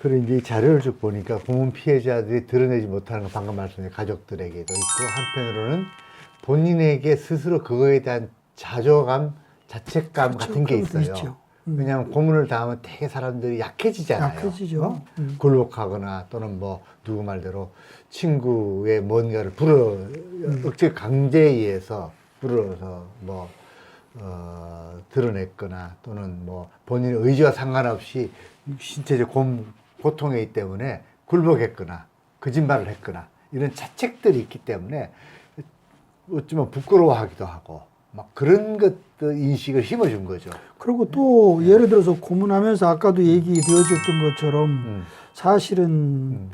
그리고 이제 이 자료를 쭉 보니까 고문 피해자들이 드러내지 못하는 건 방금 말씀드린 가족들에게도 있고, 한편으로는 본인에게 스스로 그거에 대한 자존감, 자책감 그렇죠. 같은 게 그것도 있어요. 있죠. 왜냐하면 고문을 당하면 되게 사람들이 약해지잖아요. 약해지죠. 굴복하거나 또는 뭐 누구 말대로 친구의 뭔가를 억지 강제에 의해서 불어서 뭐 드러냈거나 또는 뭐 본인의 의지와 상관없이 신체적 고통에 있기 때문에 굴복했거나 거짓말을 했거나 이런 자책들이 있기 때문에 어쩌면 부끄러워하기도 하고 막 그런 것들 인식을 심어준 거죠. 그리고 또 예를 들어서 고문하면서 아까도 얘기되어졌던 것처럼 사실은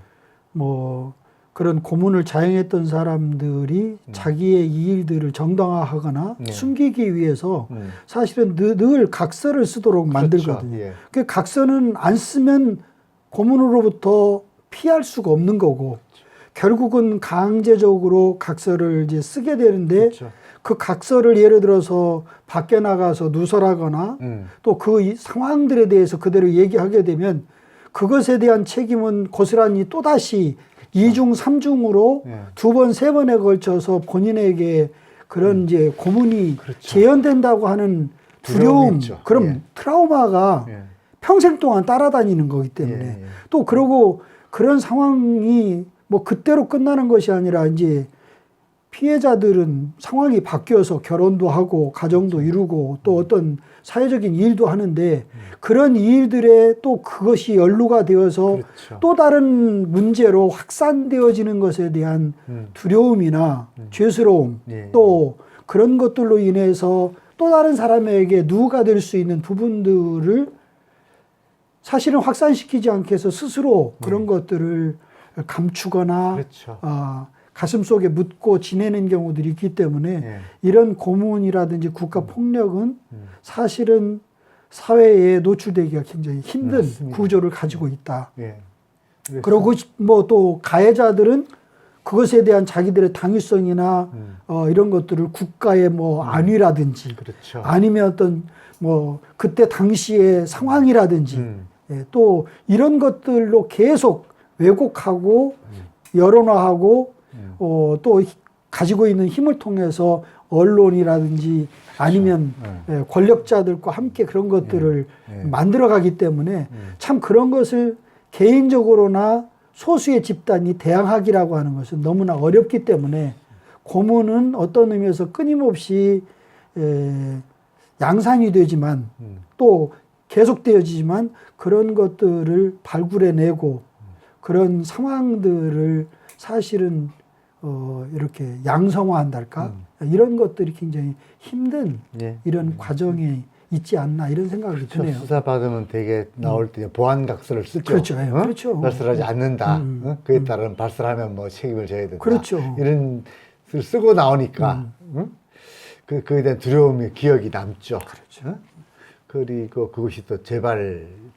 뭐 그런 고문을 자행했던 사람들이 자기의 이 일들을 정당화하거나 숨기기 위해서 사실은 늘 각서를 쓰도록 만들거든요. 예. 그 각서는 안 쓰면 고문으로부터 피할 수가 없는 거고 결국은 강제적으로 각서를 이제 쓰게 되는데 그렇죠. 그 각서를 예를 들어서 밖에 나가서 누설하거나 또 그 상황들에 대해서 그대로 얘기하게 되면 그것에 대한 책임은 고스란히 또다시 이중 삼중으로 예. 두 번, 세 번에 걸쳐서 본인에게 그런 이제 고문이 그렇죠. 재현된다고 하는 두려움이 두려움, 있죠. 그럼 예. 트라우마가 예. 평생 동안 따라다니는 거기 때문에 예, 예. 또 그러고 그런 상황이 뭐 그때로 끝나는 것이 아니라 이제 피해자들은 상황이 바뀌어서 결혼도 하고 가정도 이루고 또 어떤 사회적인 일도 하는데 그런 일들에 또 그것이 연루가 되어서 그렇죠. 또 다른 문제로 확산되어지는 것에 대한 두려움이나 죄스러움 예. 또 그런 것들로 인해서 또 다른 사람에게 누가 될 수 있는 부분들을 사실은 확산시키지 않게 해서 스스로 그런 것들을 감추거나 그렇죠. 가슴 속에 묻고 지내는 경우들이 있기 때문에 예. 이런 고문이라든지 국가 폭력은 사실은 사회에 노출되기가 굉장히 힘든 맞습니다. 구조를 가지고 있다. 예. 그리고 뭐 또 가해자들은 그것에 대한 자기들의 당위성이나 이런 것들을 국가의 뭐 안위라든지 그렇죠. 아니면 어떤 뭐 그때 당시의 상황이라든지 예, 또 이런 것들로 계속 왜곡하고 여론화하고 또 가지고 있는 힘을 통해서 언론이라든지 아니면 예, 권력자들과 함께 그런 것들을 만들어가기 때문에 참 그런 것을 개인적으로나 소수의 집단이 대항하기라고 하는 것은 너무나 어렵기 때문에 고문은 어떤 의미에서 끊임없이 양산이 되지만 또 계속되어지지만 그런 것들을 발굴해내고 그런 상황들을 사실은 이렇게 양성화한달까 이런 것들이 굉장히 힘든 예. 이런 과정이 있지 않나 이런 생각이 드네요. 수사 받으면 되게 나올 때 보안각서를 쓰죠. 그렇죠. 예, 그렇죠. 발설하지 않는다. 그에 따른 발설하면 뭐 책임을 져야 된다. 그렇죠. 이런 걸 쓰고 나오니까 그에 대한 두려움이 기억이 남죠. 그렇죠. 그리고 그것이 또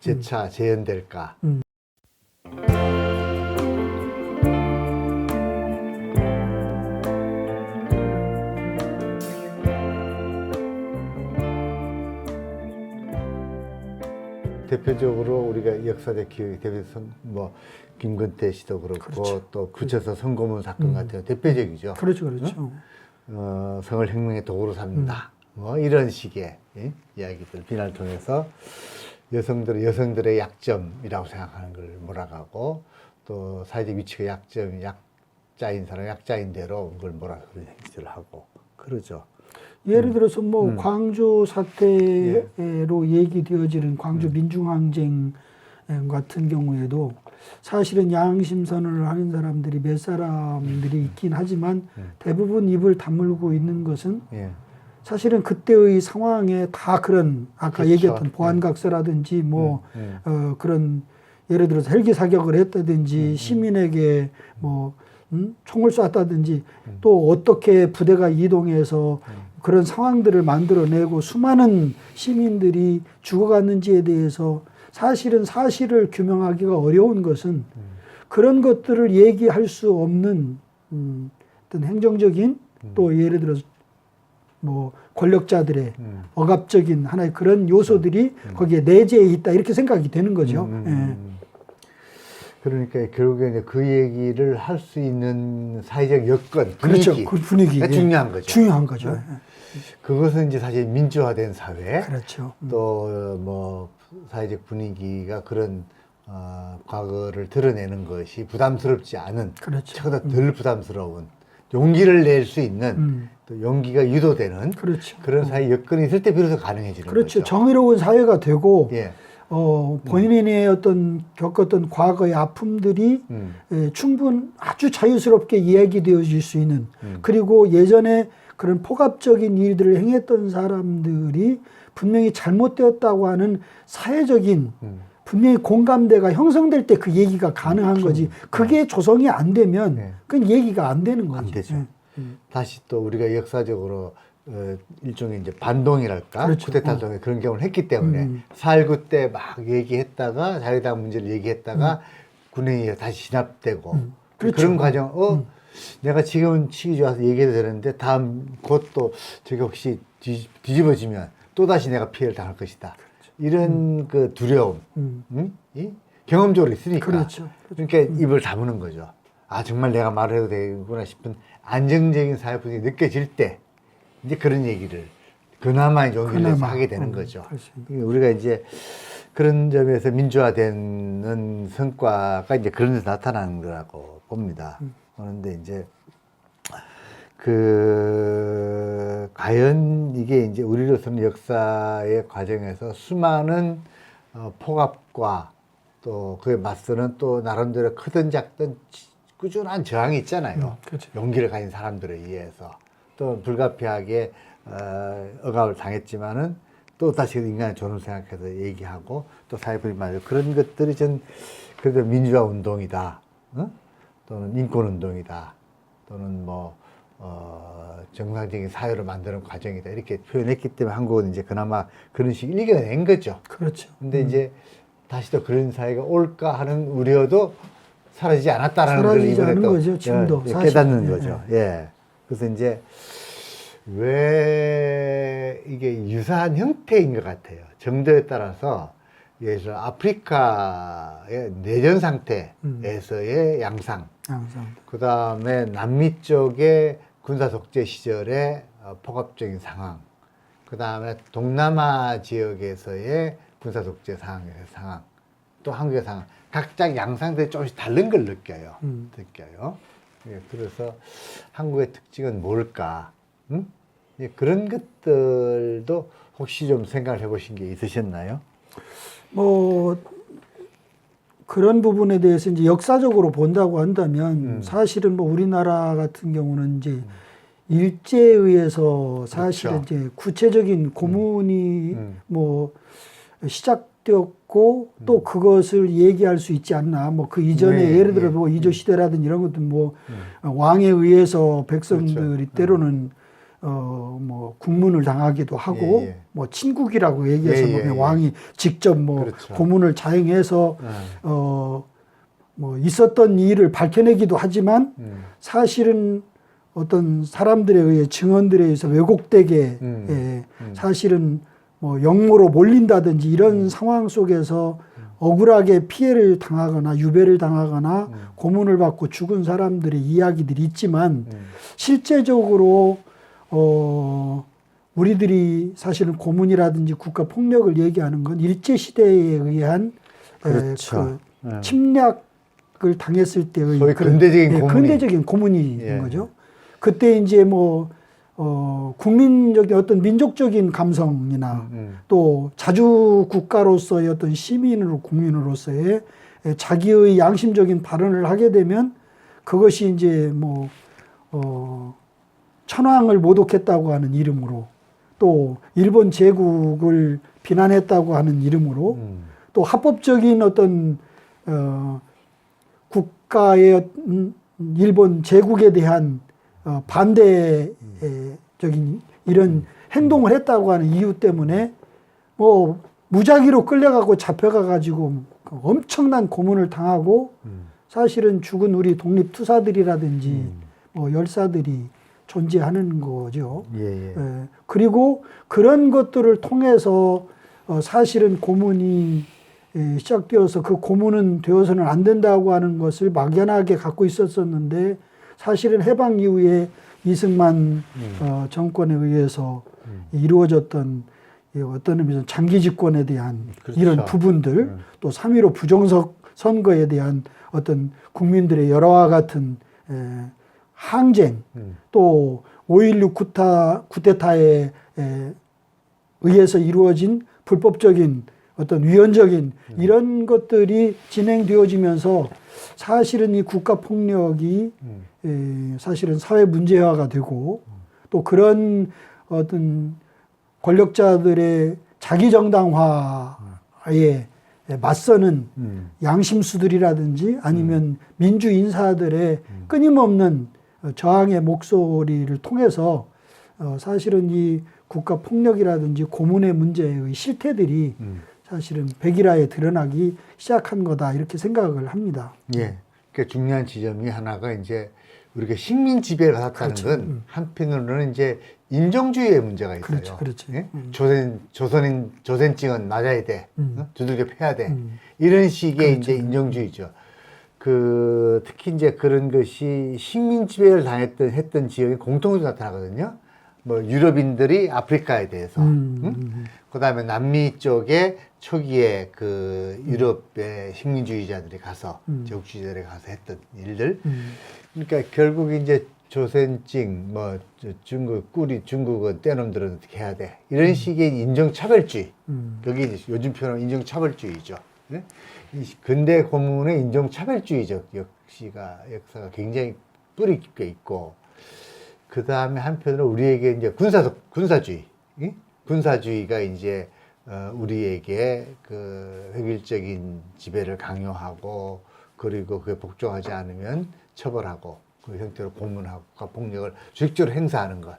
재차 재현될까. 대표적으로 우리가 역사적 기억이 대표적 뭐 김근태 씨도 그렇고 그렇죠. 또 구체서 성고문 사건 같은 대표적이죠. 그렇죠, 그렇죠. 성을 혁명의 도구로 삼는다. 뭐 이런 식의 이야기들 비난을 통해서 여성들의 약점이라고 생각하는 걸 몰아가고 또 사회적 위치가 약자인 사람 약자인 대로 그걸 몰아서 그런 행위를 하고 그러죠. 예를 들어서 뭐 광주 사태로 얘기되어지는 광주 민중항쟁 같은 경우에도 사실은 양심선언을 하는 사람들이 몇 사람들이 있긴 하지만 대부분 입을 다물고 있는 것은 예. 사실은 그때의 상황에 다 그런 아까 그렇죠. 얘기했던 보안각서라든지 뭐 그런 예를 들어서 헬기 사격을 했다든지 시민에게 뭐 총을 쐈다든지 또 어떻게 부대가 이동해서 그런 상황들을 만들어내고 수많은 시민들이 죽어갔는지에 대해서 사실은 사실을 규명하기가 어려운 것은 그런 것들을 얘기할 수 없는 어떤 행정적인 또 예를 들어서 뭐 권력자들의 억압적인 하나의 그런 요소들이 거기에 내재해 있다 이렇게 생각이 되는 거죠. 예. 그러니까 결국에 이제 그 얘기를 할 수 있는 사회적 여건, 그렇죠. 분위기, 그 분위기가 중요한 거죠. 중요한 거죠. 어? 그것은 이제 사실 민주화된 사회, 그렇죠. 또 뭐 사회적 분위기가 그런 과거를 드러내는 것이 부담스럽지 않은, 그렇죠. 저보다 덜 부담스러운 용기를 낼 수 있는 또 용기가 유도되는 그렇죠. 그런 사회 여건이 있을 때 비로소 가능해지는 그렇죠. 거죠. 정의로운 사회가 되고 예. 본인의 어떤 겪었던 과거의 아픔들이 아주 자유스럽게 이야기되어질 수 있는 그리고 예전에 그런 폭압적인 일들을 행했던 사람들이 분명히 잘못되었다고 하는 사회적인 분명히 공감대가 형성될 때 그 얘기가 가능한 거지. 그게 조성이 안 되면 네. 그건 얘기가 안 되는 거지. 안 되죠. 예. 다시 또 우리가 역사적으로 일종의 이제 반동이랄까 그렇죠. 쿠데타 동에 그런 경험을 했기 때문에 4.19 때 막 얘기했다가 자유당 문제를 얘기했다가 군인이 다시 진압되고 그렇죠. 그런 과정 내가 지금은 치기 좋아서 얘기해도 되는데 다음 곧 또 저게 혹시 뒤집어지면 또다시 내가 피해를 당할 것이다. 이런 그 두려움 이 경험적으로 있으니까 그렇죠. 그러니까 입을 다무는 거죠. 아 정말 내가 말을 해도 되구나 싶은 안정적인 사회 분위기 느껴질 때 이제 그런 얘기를 그나마 용기를 내서 하게 되는 거죠. 그렇습니다. 우리가 이제 그런 점에서 민주화되는 성과가 이제 그런 데서 나타나는 거라고 봅니다. 그런데 이제 과연 이게 이제 우리로서는 역사의 과정에서 수많은 폭압과 또 그에 맞서는 또 나름대로 크든 작든 꾸준한 저항이 있잖아요. 그렇죠. 용기를 가진 사람들에 의해서 또 불가피하게 억압을 당했지만은 또 다시 인간의 존엄 생각해서 얘기하고 또 사회분이 말이죠. 그런 것들이 전 그래도 민주화 운동이다, 또는 인권 운동이다, 또는 뭐 정상적인 사회를 만드는 과정이다 이렇게 표현했기 때문에 한국은 이제 그나마 그런 식으로 이겨낸 거죠. 그렇죠. 근데 이제 다시 또 그런 사회가 올까 하는 우려도 사라지지 않았다라는 걸 사라지지 이번에 않은 또 거죠, 지금도. 깨닫는 사실은. 거죠. 예. 그래서 이제 왜 이게 유사한 형태인 것 같아요. 정도에 따라서 예를 들어 아프리카의 내전 상태에서의 양상, 항상. 그 다음에 남미 쪽의 군사 독재 시절의 폭압적인 상황, 그 다음에 동남아 지역에서의 군사 독재 상황, 또 한국의 상황, 각자 양상들이 조금씩 다른 걸 느껴요. 예, 그래서 한국의 특징은 뭘까? 예, 그런 것들도 혹시 좀 생각을 해보신 게 있으셨나요? 뭐 그런 부분에 대해서 이제 역사적으로 본다고 한다면 사실은 뭐 우리나라 같은 경우는 이제 일제에 의해서 사실은 그렇죠. 이제 구체적인 고문이 뭐 시작되었고 또 그것을 얘기할 수 있지 않나. 뭐 그 이전에 네, 예를 들어 네. 뭐 이조 시대라든지 이런 것도 뭐 왕에 의해서 백성들이 그렇죠. 때로는 뭐 국문을 당하기도 하고 예, 예. 뭐 친국이라고 얘기해서 예, 예, 뭐 예. 왕이 직접 뭐 그렇죠. 고문을 자행해서 뭐 있었던 일을 밝혀내기도 하지만 사실은 어떤 사람들에 의해 증언들에 의해서 왜곡되게 사실은 뭐 역모로 몰린다든지 이런 상황 속에서 억울하게 피해를 당하거나 유배를 당하거나 고문을 받고 죽은 사람들의 이야기들이 있지만 실제적으로 우리들이 사실은 고문이라든지 국가 폭력을 얘기하는 건 일제 시대에 의한 그렇죠. 그 침략을 당했을 때의 소위 근대적인 고문이. 근대적인 고문인 예. 거죠. 그때 이제 뭐 국민적인 어떤 민족적인 감성이나 또 자주 국가로서의 어떤 시민으로 국민으로서의 자기의 양심적인 발언을 하게 되면 그것이 이제 뭐 천황을 모독했다고 하는 이름으로 또 일본 제국을 비난했다고 하는 이름으로 또 합법적인 어떤 국가의 일본 제국에 대한 반대적인 이런 행동을 했다고 하는 이유 때문에 뭐 무작위로 끌려가고 잡혀가 가지고 엄청난 고문을 당하고 사실은 죽은 우리 독립투사들이라든지 뭐 열사들이 존재하는 거죠. 예, 예. 그리고 그런 것들을 통해서 사실은 고문이 시작되어서 그 고문은 되어서는 안 된다고 하는 것을 막연하게 갖고 있었었는데 사실은 해방 이후에 이승만 정권에 의해서 이루어졌던 어떤 의미에서 장기 집권에 대한 그렇죠. 이런 부분들 또 3.15 부정석 선거에 대한 어떤 국민들의 여러와 같은 항쟁 또 5.16 쿠데타에 의해서 이루어진 불법적인 어떤 위헌적인 이런 것들이 진행되어지면서 사실은 이 국가폭력이 사실은 사회 문제화가 되고 또 그런 어떤 권력자들의 자기정당화에 맞서는 양심수들이라든지 아니면 민주 인사들의 끊임없는 저항의 목소리를 통해서 사실은 이 국가폭력이라든지 고문의 문제의 실태들이 사실은 백일화에 드러나기 시작한 거다 이렇게 생각을 합니다. 예. 그 중요한 지점이 하나가 이제 우리가 식민 지배를 받았다는 그렇죠. 건 한편으로는 이제 인종주의의 문제가 있어요. 그렇죠, 그렇죠. 예? 조선인증은 맞아야 돼. 두들겨 패야 돼. 이런 식의 그렇죠. 이제 인종주의죠. 특히 이제 그런 것이 식민 지배를 했던 지역이 공통으로 나타나거든요. 뭐 유럽인들이 아프리카에 대해서, 그다음에 남미 쪽에 초기에 그 유럽의 식민주의자들이 가서 제국주의자들이 가서 했던 일들. 그러니까 결국 이제 조선증, 뭐 중국은 떼놈들은 어떻게 해야 돼? 이런 식의 인종차별주의. 여기 이제 요즘 표현은 인종차별주의죠. 네? 이 근대 고문의 인종차별주의적 역사가 굉장히 뿌리 깊게 있고. 그 다음에 한편으로 우리에게 이제 군사주의, 군사주의가 이제 우리에게 그 획일적인 지배를 강요하고 그리고 그게 복종하지 않으면 처벌하고 그 형태로 고문하고 폭력을 주식적으로 행사하는 것.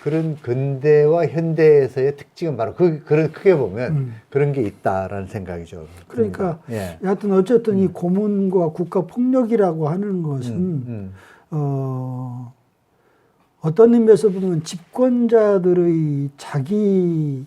그런 근대와 현대에서의 특징은 바로 그런 크게 보면 그런 게 있다라는 생각이죠. 그러니까 예. 여하튼 어쨌든 이 고문과 국가 폭력이라고 하는 것은 어떤 의미에서 보면 집권자들의 자기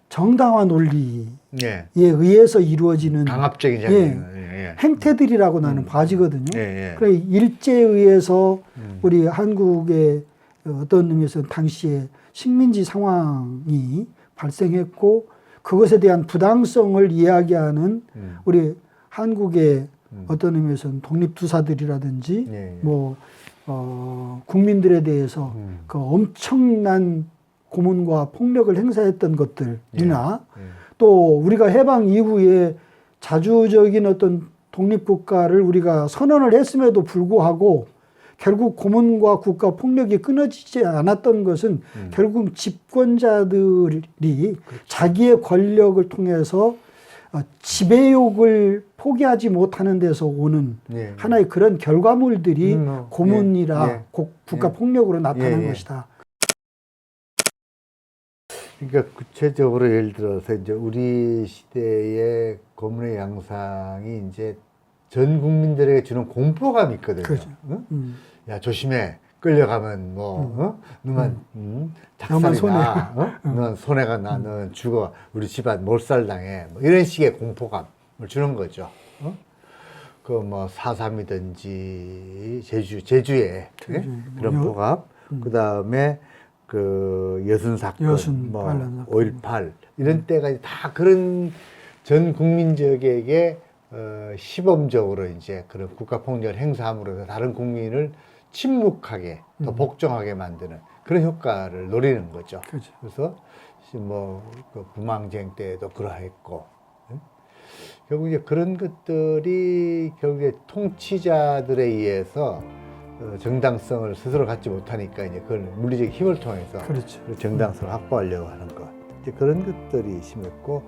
정당화 논리에 예. 의해서 이루어지는 강압적인 행태들이라고 나는 봐지거든요. 예. 그래 일제에 의해서 우리 한국의 어떤 의미에서 당시에 식민지 상황이 발생했고 그것에 대한 부당성을 이야기하는 우리 한국의 어떤 의미에서는 독립투사들이라든지 뭐 국민들에 대해서 그 엄청난 고문과 폭력을 행사했던 것들이나 또 우리가 해방 이후에 자주적인 어떤 독립국가를 우리가 선언을 했음에도 불구하고 결국 고문과 국가 폭력이 끊어지지 않았던 것은 결국 집권자들이 자기의 권력을 통해서 지배욕을 포기하지 못하는 데서 오는 하나의 그런 결과물들이 고문이라 국가 폭력으로 나타난 것이다. 그러니까 구체적으로 예를 들어서 이제 우리 시대의 고문의 양상이 이제 전 국민들에게 주는 공포감이 있거든요. 그렇죠. 야 조심해. 끌려가면 너만 너만 작살이나, 넌 손해가 나, 넌 죽어, 우리 집안 몰살당해, 뭐 이런 식의 공포감을 주는 거죠. 그 뭐 4.3이든지 제주에 그런 포갑, 그 다음에 그 여순 사건, 뭐 5.18 이런 때까지 다 그런 전 국민적에게 시범적으로 이제 그런 국가 폭력을 행사함으로써 다른 국민을 침묵하게 또 복종하게 만드는 그런 효과를 노리는 거죠. 그렇죠. 그래서 그 부망쟁 때도 그러했고, 결국 이제 그런 것들이 결국에 통치자들에 의해서 정당성을 스스로 갖지 못하니까 이제 그걸 물리적 힘을 통해서 그렇죠. 정당성을 확보하려고 하는 것. 이제 그런 것들이 심했고,